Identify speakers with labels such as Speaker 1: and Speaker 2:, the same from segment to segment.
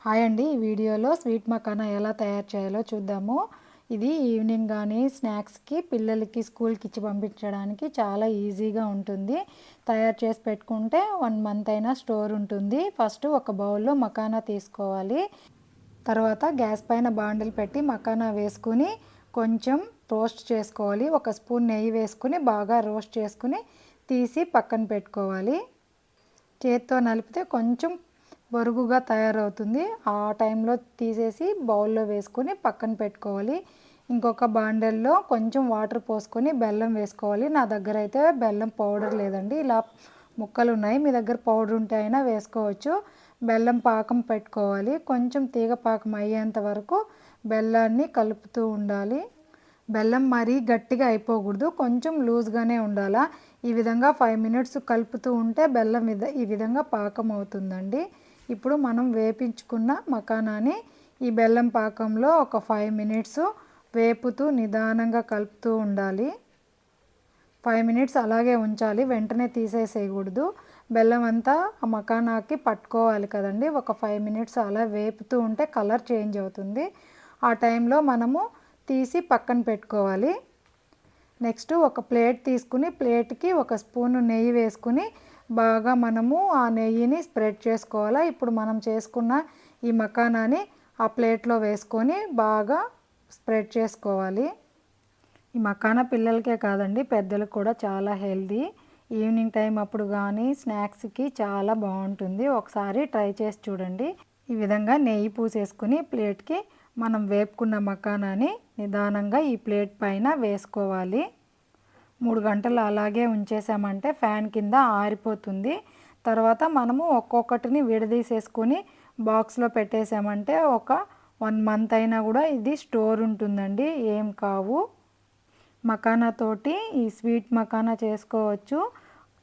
Speaker 1: Hi అండి. ఈ వీడియోలో స్వీట్ మకానా ఎలా తయారు చేయాలో చూద్దాము. ఇది ఈవినింగ్ కానీ స్నాక్స్కి పిల్లలకి స్కూల్కి ఇచ్చి పంపించడానికి చాలా ఈజీగా ఉంటుంది. తయారు చేసి పెట్టుకుంటే 1 మంత్ అయినా స్టోర్ ఉంటుంది. ఫస్ట్ ఒక బౌల్లో మకానా తీసుకోవాలి. తర్వాత గ్యాస్ పైన బాండిల్ పెట్టి మకానా వేసుకుని కొంచెం రోస్ట్ చేసుకోవాలి. ఒక స్పూన్ నెయ్యి వేసుకుని బాగా రోస్ట్ చేసుకుని తీసి పక్కన పెట్టుకోవాలి. చేత్తో నలిపితే కొంచెం బొరుగుగా తయారవుతుంది. ఆ టైంలో తీసేసి బౌల్లో వేసుకొని పక్కన పెట్టుకోవాలి. ఇంకొక బాండెల్లో కొంచెం వాటర్ పోసుకొని బెల్లం వేసుకోవాలి. నా దగ్గర అయితే బెల్లం పౌడర్ లేదండి, ఇలా ముక్కలు ఉన్నాయి. మీ దగ్గర పౌడర్ ఉంటే అయినా వేసుకోవచ్చు. బెల్లం పాకం పెట్టుకోవాలి. కొంచెం తీగ పాకం అయ్యేంత వరకు బెల్లాన్ని కలుపుతూ ఉండాలి. బెల్లం మరీ గట్టిగా అయిపోకూడదు, కొంచెం లూజ్గానే ఉండాలా. ఈ విధంగా 5 మినిట్స్ కలుపుతూ ఉంటే బెల్లం ఈ విధంగా పాకం అవుతుందండి. ఇప్పుడు మనం వేపించుకున్న మకానాని ఈ బెల్లం పాకంలో ఒక 5 మినిట్స్ వేపుతూ నిదానంగా కలుపుతూ ఉండాలి. 5 మినిట్స్ అలాగే ఉంచాలి, వెంటనే తీసేసేయకూడదు. బెల్లం అంతా ఆ మకానాకి పట్టుకోవాలి కదండి. ఒక 5 మినిట్స్ అలా వేపుతూ ఉంటే కలర్ చేంజ్ అవుతుంది. ఆ టైంలో మనము తీసి పక్కన పెట్టుకోవాలి. నెక్స్ట్ ఒక ప్లేట్ తీసుకుని ప్లేట్కి ఒక స్పూను నెయ్యి వేసుకుని బాగా మనము ఆ నెయ్యిని స్ప్రెడ్ చేసుకోవాలి. ఇప్పుడు మనం చేసుకున్న ఈ మకానాని ఆ ప్లేట్లో వేసుకొని బాగా స్ప్రెడ్ చేసుకోవాలి. ఈ మకానా పిల్లలకే కాదండి, పెద్దలకు కూడా చాలా హెల్దీ. ఈవినింగ్ టైం అప్పుడు కానీ స్నాక్స్కి చాలా బాగుంటుంది. ఒకసారి ట్రై చేసి చూడండి. ఈ విధంగా నెయ్యి పూసేసుకుని ప్లేట్కి మనం వేపుకున్న మకానాని నిదానంగా ఈ ప్లేట్ పైన వేసుకోవాలి. 3 గంటలు అలాగే ఉంచేసామంటే ఫ్యాన్ కింద ఆరిపోతుంది. తర్వాత మనము ఒక్కొక్కటిని విడదీసేసుకొని బాక్స్లో పెట్టేసామంటే ఒక 1 మంత్ అయినా కూడా ఇది స్టోర్ ఉంటుందండి, ఏం కావు. మకానా తోటి ఈ స్వీట్ మకానా చేసుకోవచ్చు.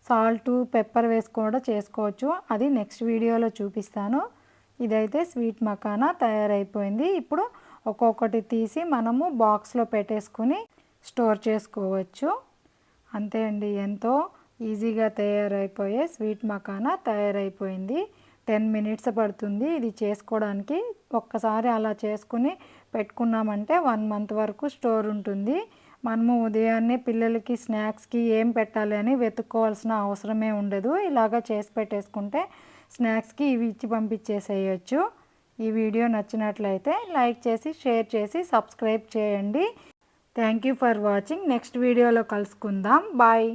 Speaker 1: సాల్ట్ పెప్పర్ వేసి కూడా చేసుకోవచ్చు, అది నెక్స్ట్ వీడియోలో చూపిస్తాను. ఇదైతే స్వీట్ మకానా తయారైపోయింది. ఇప్పుడు ఒక్కొక్కటి తీసి మనము బాక్స్లో పెట్టేసుకుని స్టోర్ చేసుకోవచ్చు. అంతే అండి, ఎంతో ఈజీగా తయారైపోయే స్వీట్ మకానా తయారైపోయింది. 10 మినిట్స్ పడుతుంది ఇది చేసుకోవడానికి. ఒక్కసారి అలా చేసుకుని పెట్టుకున్నామంటే 1 మంత్ వరకు స్టోర్ ఉంటుంది. మనము ఉదయాన్నే పిల్లలకి స్నాక్స్కి ఏం పెట్టాలి అని వెతుక్కోవాల్సిన అవసరమే ఉండదు. ఇలాగా చేసి పెట్టేసుకుంటే స్నాక్స్కి ఇవి ఇచ్చి పంపించేసేయచ్చు. ఈ వీడియో నచ్చినట్లయితే లైక్ చేసి షేర్ చేసి సబ్స్క్రైబ్ చేయండి. Thank you for watching. Next వీడియోలో కలుసుకుందాం. బాయ్.